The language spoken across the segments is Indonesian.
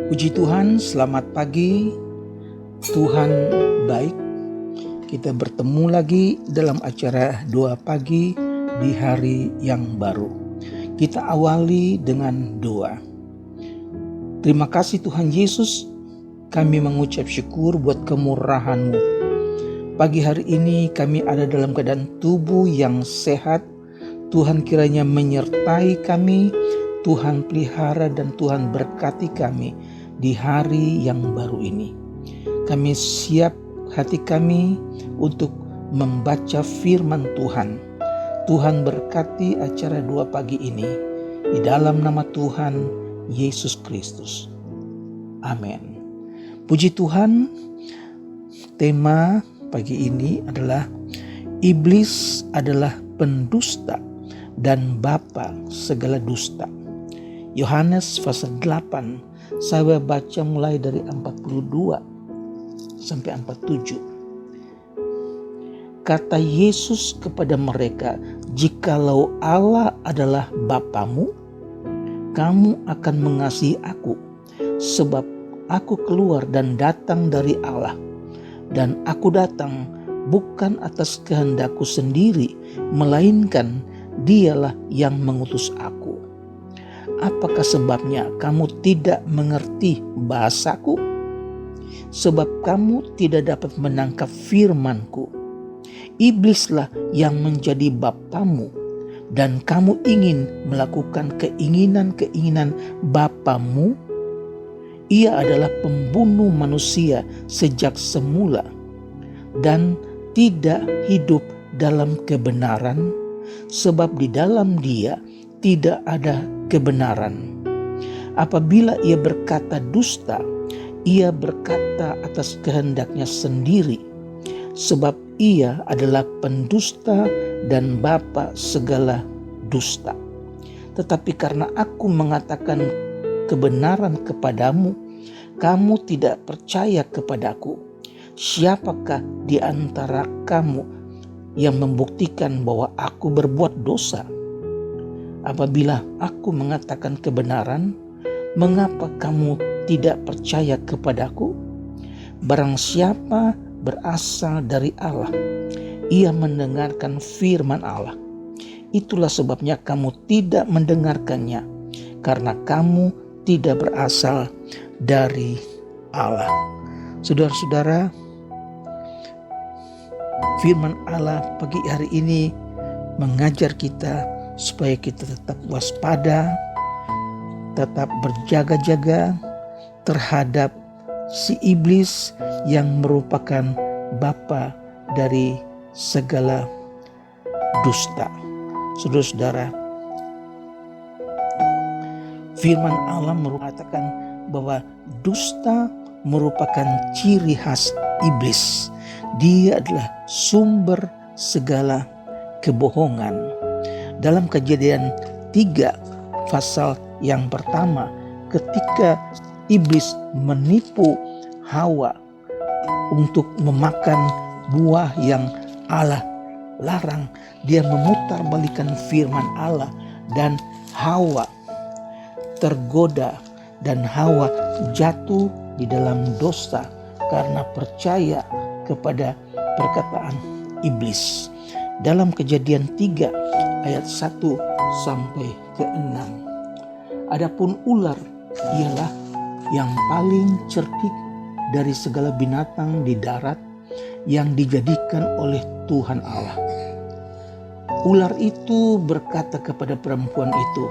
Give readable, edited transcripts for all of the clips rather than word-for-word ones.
Puji Tuhan, selamat pagi. Tuhan baik. Kita bertemu lagi dalam acara doa pagi di hari yang baru. Kita awali dengan doa. Terima kasih Tuhan Yesus, kami mengucap syukur buat kemurahan-Mu. Pagi hari ini kami ada dalam keadaan tubuh yang sehat. Tuhan kiranya menyertai kami, Tuhan pelihara dan Tuhan berkati kami di hari yang baru ini. Kami siap hati kami untuk membaca firman Tuhan. Tuhan berkati acara doa pagi ini di dalam nama Tuhan Yesus Kristus. Amin. Puji Tuhan, tema pagi ini adalah iblis adalah pendusta dan bapa segala dusta. Yohanes pasal 8, saya baca mulai dari 42 sampai 47. Kata Yesus kepada mereka, "Jikalau Allah adalah Bapamu, kamu akan mengasihi aku, sebab aku keluar dan datang dari Allah. Dan aku datang bukan atas kehendakku sendiri, melainkan Dialah yang mengutus aku. Apakah sebabnya kamu tidak mengerti bahasaku? Sebab kamu tidak dapat menangkap firmanku. Iblislah yang menjadi bapamu, dan kamu ingin melakukan keinginan-keinginan bapamu. Ia adalah pembunuh manusia sejak semula, dan tidak hidup dalam kebenaran, sebab di dalam Dia tidak ada kebenaran. Apabila ia berkata dusta, ia berkata atas kehendaknya sendiri, sebab ia adalah pendusta dan bapa segala dusta. Tetapi karena aku mengatakan kebenaran kepadamu, kamu tidak percaya kepadaku. Siapakah di antara kamu yang membuktikan bahwa aku berbuat dosa? Apabila aku mengatakan kebenaran, mengapa kamu tidak percaya kepadaku? Barang siapa berasal dari Allah, ia mendengarkan firman Allah. Itulah sebabnya kamu tidak mendengarkannya, karena kamu tidak berasal dari Allah." Saudara-saudara, firman Allah pagi hari ini mengajar kita supaya kita tetap waspada, tetap berjaga-jaga terhadap si iblis yang merupakan bapa dari segala dusta. Saudara-saudara, firman Allah mengatakan bahwa dusta merupakan ciri khas iblis. Dia adalah sumber segala kebohongan. Dalam Kejadian 3 pasal yang pertama, ketika iblis menipu Hawa untuk memakan buah yang Allah larang, dia memutarbalikkan firman Allah dan Hawa tergoda dan Hawa jatuh di dalam dosa karena percaya kepada perkataan iblis. Dalam Kejadian 3 ayat 1 sampai ke 6. Adapun ular ialah yang paling cerdik dari segala binatang di darat yang dijadikan oleh Tuhan Allah. Ular itu berkata kepada perempuan itu,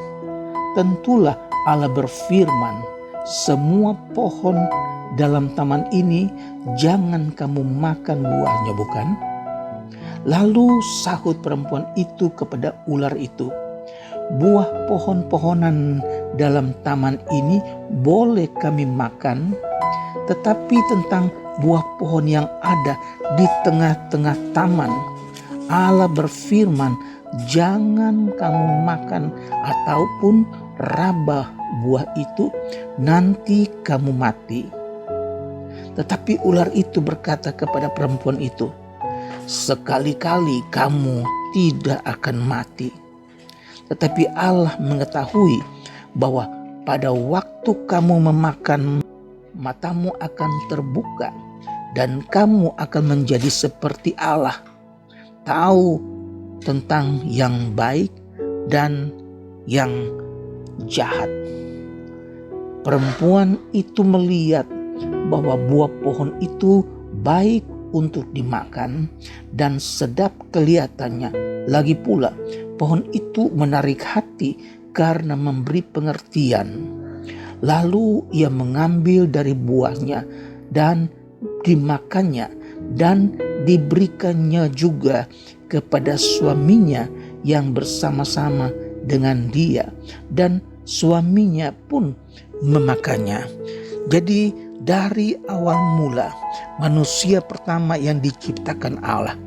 "Tentulah Allah berfirman, semua pohon dalam taman ini jangan kamu makan buahnya, bukan?" Lalu sahut perempuan itu kepada ular itu, "Buah pohon-pohonan dalam taman ini boleh kami makan, tetapi tentang buah pohon yang ada di tengah-tengah taman, Allah berfirman, jangan kamu makan ataupun raba buah itu, nanti kamu mati." Tetapi ular itu berkata kepada perempuan itu, "Sekali-kali kamu tidak akan mati." Tetapi Allah mengetahui bahwa pada waktu kamu memakan, matamu akan terbuka dan kamu akan menjadi seperti Allah, tahu tentang yang baik dan yang jahat. Perempuan itu melihat bahwa buah pohon itu baik untuk dimakan dan sedap kelihatannya. Lagi pula pohon itu menarik hati karena memberi pengertian. Lalu ia mengambil dari buahnya dan dimakannya dan diberikannya juga kepada suaminya yang bersama-sama dengan dia, dan suaminya pun memakannya. Jadi dari awal mula manusia pertama yang diciptakan Allah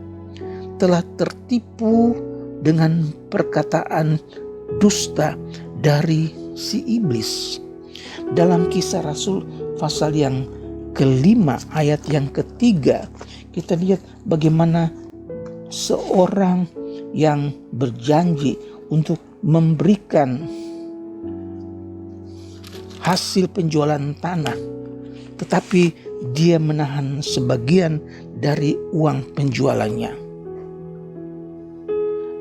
telah tertipu dengan perkataan dusta dari si iblis. Dalam Kisah Rasul pasal yang kelima ayat yang ketiga, kita lihat bagaimana seorang yang berjanji untuk memberikan hasil penjualan tanah, tetapi dia menahan sebagian dari uang penjualannya.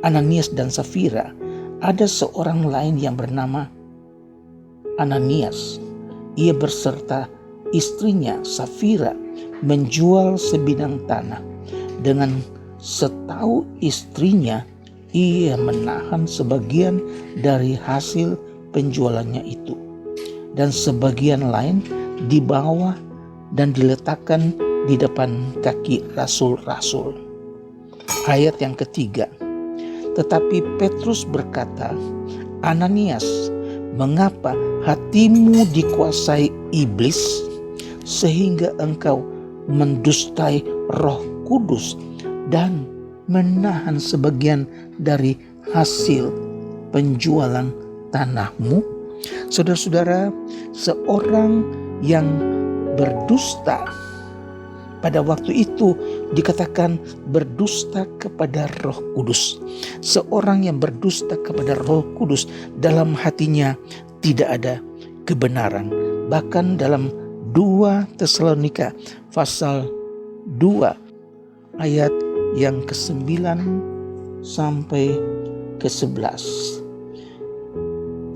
Ananias dan Safira, ada seorang lain yang bernama Ananias. Ia berserta istrinya Safira menjual sebidang tanah. Dengan setahu istrinya, ia menahan sebagian dari hasil penjualannya itu, dan sebagian lain dibawa dan diletakkan di depan kaki rasul-rasul. Ayat yang ketiga, tetapi Petrus berkata, Ananias, mengapa hatimu dikuasai iblis sehingga engkau mendustai Roh Kudus dan menahan sebagian dari hasil penjualan tanahmu? Saudara-saudara, seorang yang berdusta pada waktu itu dikatakan berdusta kepada Roh Kudus. Seorang yang berdusta kepada Roh Kudus, dalam hatinya tidak ada kebenaran. Bahkan dalam 2 Tesalonika pasal 2 ayat yang ke-9 sampai ke-11.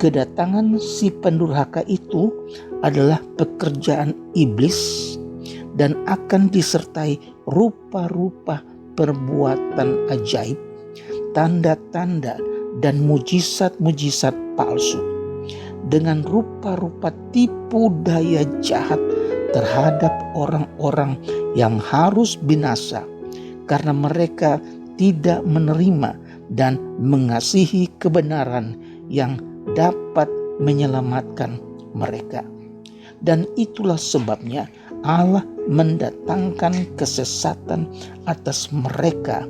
Kedatangan si pendurhaka itu adalah pekerjaan iblis dan akan disertai rupa-rupa perbuatan ajaib, tanda-tanda dan mujizat-mujizat palsu, dengan rupa-rupa tipu daya jahat terhadap orang-orang yang harus binasa, karena mereka tidak menerima dan mengasihi kebenaran yang dapat menyelamatkan mereka. Dan itulah sebabnya Allah mendatangkan kesesatan atas mereka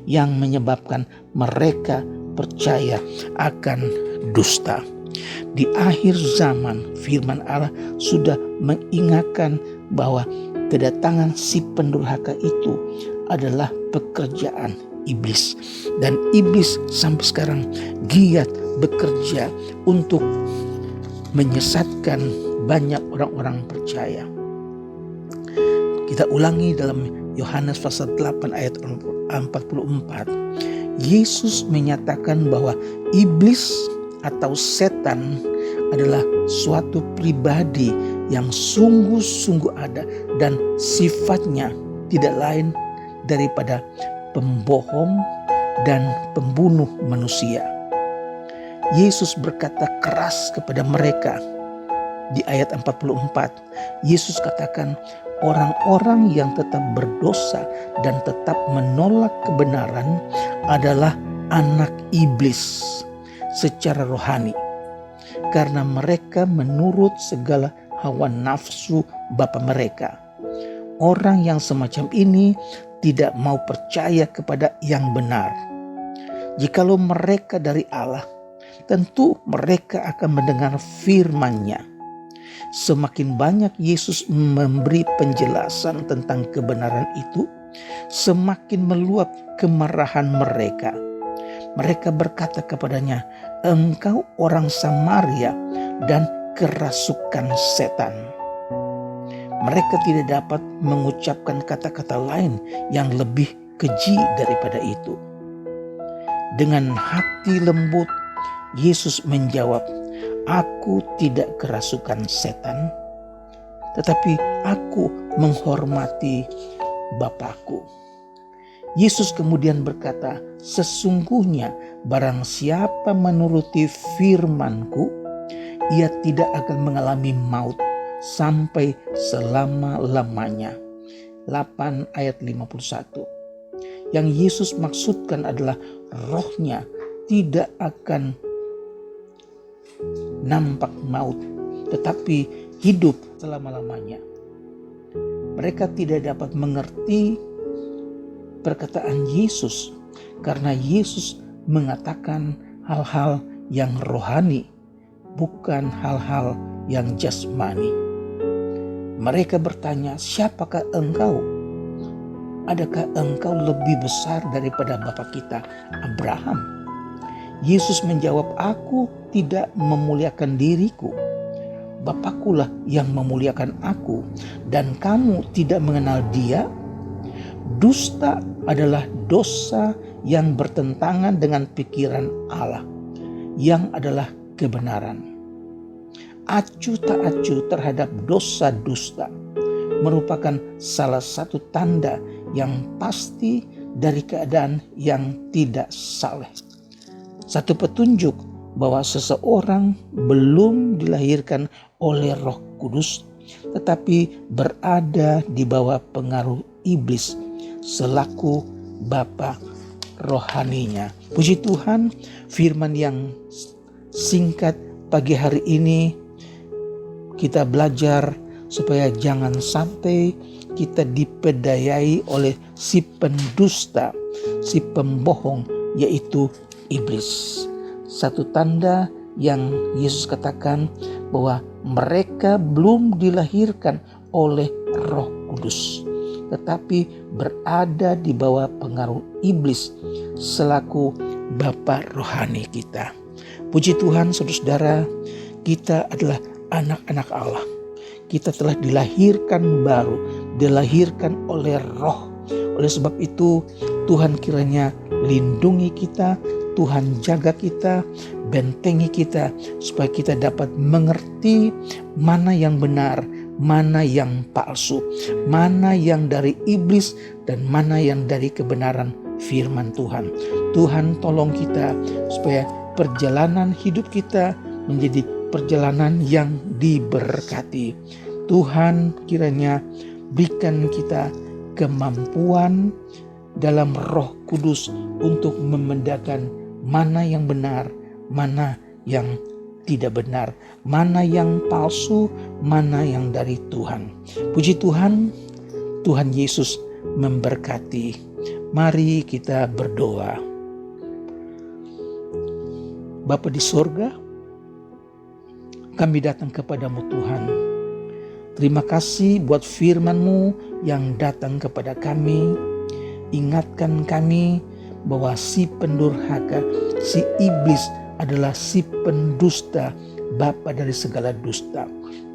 yang menyebabkan mereka percaya akan dusta. Di akhir zaman, firman Allah sudah mengingatkan bahwa kedatangan si pendurhaka itu adalah pekerjaan iblis. Dan iblis sampai sekarang giat bekerja untuk menyesatkan banyak orang-orang percaya. Kita ulangi dalam Yohanes pasal 8 ayat 44. Yesus menyatakan bahwa iblis atau setan adalah suatu pribadi yang sungguh-sungguh ada dan sifatnya tidak lain daripada pembohong dan pembunuh manusia. Yesus berkata keras kepada mereka di ayat 44. Yesus katakan, orang-orang yang tetap berdosa dan tetap menolak kebenaran adalah anak iblis secara rohani, karena mereka menurut segala hawa nafsu bapa mereka. Orang yang semacam ini tidak mau percaya kepada yang benar. Jikalau mereka dari Allah, tentu mereka akan mendengar firman-Nya. Semakin banyak Yesus memberi penjelasan tentang kebenaran itu, semakin meluap kemarahan mereka. Mereka berkata kepadanya, engkau orang Samaria dan kerasukan setan. Mereka tidak dapat mengucapkan kata-kata lain yang lebih keji daripada itu. Dengan hati lembut, Yesus menjawab, "Aku tidak kerasukan setan, tetapi aku menghormati Bapakku." Yesus kemudian berkata, "Sesungguhnya barang siapa menuruti firman-Ku, ia tidak akan mengalami maut sampai selama-lamanya." 8 ayat 51. Yang Yesus maksudkan adalah rohnya tidak akan nampak maut, tetapi hidup selama-lamanya. Mereka tidak dapat mengerti perkataan Yesus karena Yesus mengatakan hal-hal yang rohani, bukan hal-hal yang jasmani. Mereka bertanya, "Siapakah engkau? Adakah engkau lebih besar daripada bapa kita Abraham?" Yesus menjawab, "Aku tidak memuliakan diriku. Bapakkulah yang memuliakan aku, dan kamu tidak mengenal Dia." Dusta adalah dosa yang bertentangan dengan pikiran Allah, yang adalah kebenaran. Acuh tak acuh terhadap dosa dusta merupakan salah satu tanda yang pasti dari keadaan yang tidak saleh. Satu petunjuk bahwa seseorang belum dilahirkan oleh Roh Kudus, tetapi berada di bawah pengaruh iblis selaku bapa rohaninya. Puji Tuhan, firman yang singkat pagi hari ini kita belajar supaya jangan sampai kita dipedayai oleh si pendusta, si pembohong, yaitu iblis. Satu tanda yang Yesus katakan bahwa mereka belum dilahirkan oleh Roh Kudus, tetapi berada di bawah pengaruh iblis selaku bapa rohani kita. Puji Tuhan, saudara-saudara, kita adalah anak-anak Allah. Kita telah dilahirkan baru, dilahirkan oleh Roh. Oleh sebab itu, Tuhan kiranya lindungi kita, Tuhan jaga kita, bentengi kita, supaya kita dapat mengerti mana yang benar, mana yang palsu, mana yang dari iblis, dan mana yang dari kebenaran firman Tuhan. Tuhan tolong kita supaya perjalanan hidup kita menjadi perjalanan yang diberkati. Tuhan kiranya berikan kita kemampuan dalam Roh Kudus untuk membedakan mana yang benar, mana yang tidak benar, mana yang palsu, mana yang dari Tuhan. Puji Tuhan, Tuhan Yesus memberkati. Mari kita berdoa. Bapa di sorga, kami datang kepadamu Tuhan. Terima kasih buat firman-Mu yang datang kepada kami. Ingatkan kami bahwa si pendurhaka, si iblis adalah si pendusta, bapa dari segala dusta.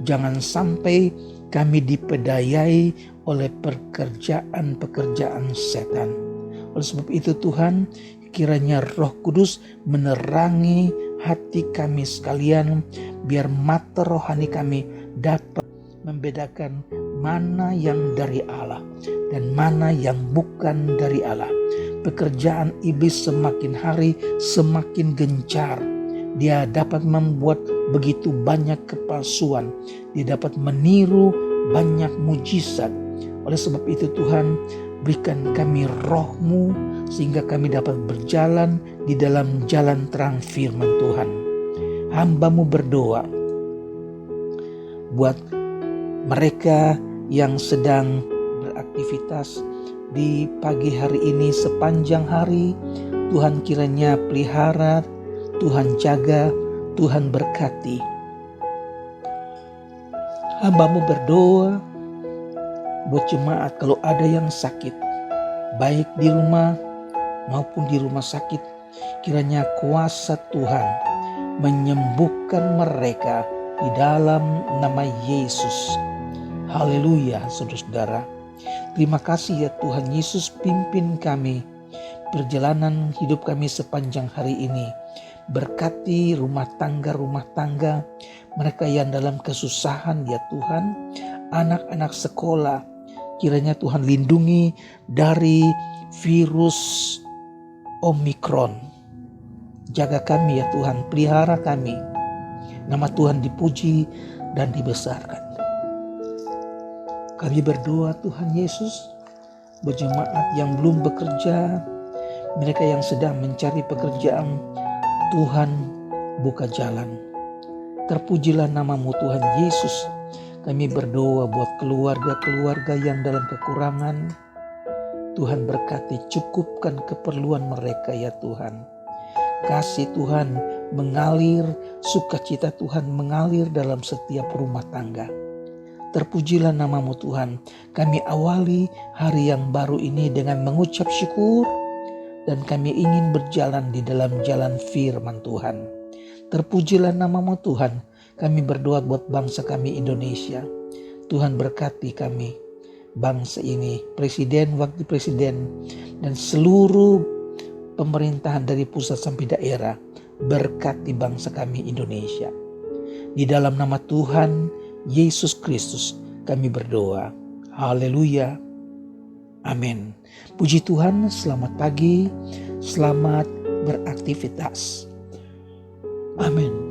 Jangan sampai kami dipedayai oleh pekerjaan-pekerjaan setan. Oleh sebab itu Tuhan, kiranya Roh Kudus menerangi hati kami sekalian, biar mata rohani kami dapat membedakan mana yang dari Allah dan mana yang bukan dari Allah. Pekerjaan iblis semakin hari semakin gencar. Dia dapat membuat begitu banyak kepalsuan. Dia dapat meniru banyak mujizat. Oleh sebab itu Tuhan, berikan kami Roh-Mu sehingga kami dapat berjalan di dalam jalan terang firman Tuhan. Hamba-Mu berdoa buat mereka yang sedang beraktivitas di pagi hari ini sepanjang hari. Tuhan kiranya pelihara, Tuhan jaga, Tuhan berkati. Hamba-Mu berdoa buat jemaat kalau ada yang sakit, baik di rumah maupun di rumah sakit. Kiranya kuasa Tuhan menyembuhkan mereka di dalam nama Yesus. Haleluya, saudara-saudara. Terima kasih ya Tuhan Yesus, pimpin kami perjalanan hidup kami sepanjang hari ini. Berkati rumah tangga mereka yang dalam kesusahan ya Tuhan. Anak-anak sekolah, kiranya Tuhan lindungi dari virus Omikron. Jaga kami ya Tuhan, pelihara kami. Nama Tuhan dipuji dan dibesarkan. Kami berdoa Tuhan Yesus, berjemaat yang belum bekerja, mereka yang sedang mencari pekerjaan, Tuhan buka jalan. Terpujilah namamu Tuhan Yesus. Kami berdoa buat keluarga-keluarga yang dalam kekurangan. Tuhan berkati, cukupkan keperluan mereka ya Tuhan. Kasih Tuhan mengalir, sukacita Tuhan mengalir dalam setiap rumah tangga. Terpujilah namamu Tuhan. Kami awali hari yang baru ini dengan mengucap syukur. Dan kami ingin berjalan di dalam jalan firman Tuhan. Terpujilah namamu Tuhan. Kami berdoa buat bangsa kami Indonesia. Tuhan berkati kami, bangsa ini, presiden, wakil presiden, dan seluruh pemerintahan dari pusat sampai daerah. Berkati bangsa kami Indonesia. Di dalam nama Tuhan Yesus Kristus kami berdoa. Haleluya. Amin. Puji Tuhan, selamat pagi, selamat beraktivitas. Amin.